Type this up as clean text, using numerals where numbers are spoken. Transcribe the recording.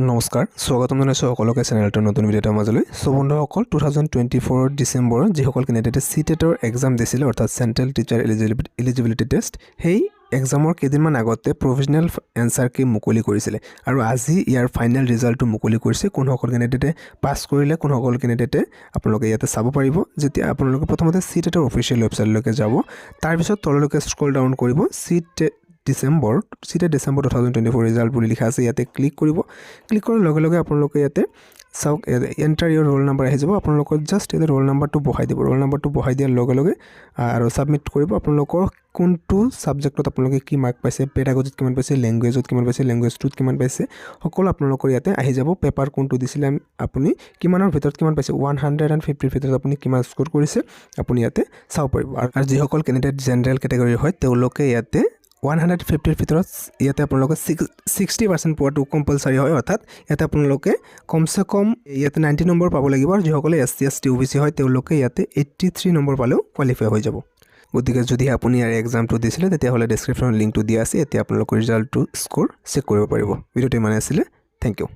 নমস্কাৰ স্বাগতম জনাইছোঁ সকলোকে চেনেলটোৰ নতুন ভিডিঅ' এটাৰ মাজলৈ বন্ধুসকল 2024 ডিচেম্বৰত যিসকল কেণ্ডিডেটে CTETৰ এক্সাম দিছিলে অৰ্থাৎ চেণ্ট্ৰেল টিচাৰ এলিজিবিলিটি টেষ্ট সেই এক্সামৰ কেইদিনমান আগতে প্ৰভিজনেল এনসাৰ কি মুকলি কৰিছিলে আৰু আজি ইয়াৰ ফাইনেল ৰিজাল্টটো মুকলি কৰিছে কোনসকল কেণ্ডিডেটে পাছ কৰিলে কোনসকল কেণ্ডিডেটে আপোনালোকে ইয়াতে চাব পাৰিব যেতিয়া আপোনালোকে প্ৰথমতে CTETৰ অফিচিয়েল ৱেবছাইটলৈকে যাব তাৰ পিছত তললৈকে স্ক্ৰল ডাউন কৰিব CTET ডিসেম্বৰ 2024 ৰিজাল্ট বুলি লিখা আছে ইয়াতে ক্লিক কৰিব ক্লিক কৰাৰ লগে লগে আপোনালোকে ইয়াতে চাওক এন্টাৰ ইয়ৰ ৰোল নাম্বাৰ আহি যাব আপোনালোকৰ জাস্ট এই ৰোল নাম্বাৰটো বহাই দিব ৰোল নাম্বাৰটো বহাই দিয়াৰ লগে লগে আৰু সাবমিট কৰিব আপোনালোকৰ কোনটো সাবজেক্টত আপোনালোকে কি মাৰ্ক পাইছে পেডাগজিত কিমান পাইছে ল্যাঙ্গুৱেজত কিমান পাইছে ল্যাঙ্গুৱেজ টুত কিমান পাইছে সকলো আপোনালোকৰ ইয়াতে আহি যাব পেপাৰ কোনটো দিছিলে আপুনি কিমানৰ ভিতৰত কিমান পাইছে 150 ভিতৰত আপুনি কিমান স্কোৰ কৰিছে আপুনি ইয়াতে চাব পাৰিব আৰু যিসকল কেণ্ডিডেট জেনাৰেল ক্যাটাগৰী হয় তেওঁলোকে ইয়াতে 150 ভিতৰত ইয়াতে আপোনালোকে 60% পোৱাটো কম্পালসৰি হয় অৰ্থাৎ ইয়াতে আপোনালোকে কমসে কম ইয়াতে 90 নম্বৰ পাব লাগিব আৰু যিসকলে SC ST OBC হয় তেওঁলোকে ইয়াতে 83 নম্বৰ পালেও কোৱালিফাই হৈ যাব গতিকে যদি আপুনি ইয়াৰ এক্সামটো দিছিলে তেতিয়া হলে ডেসক্ৰিপচনৰ লিংকটো দিয়া আছে এতিয়া আপোনালোকৰ ৰিজাল্টটো স্কোৰ চেক কৰিব পাৰিব ভিডিঅ'টো মানে আছিল থ্যাংক ইউ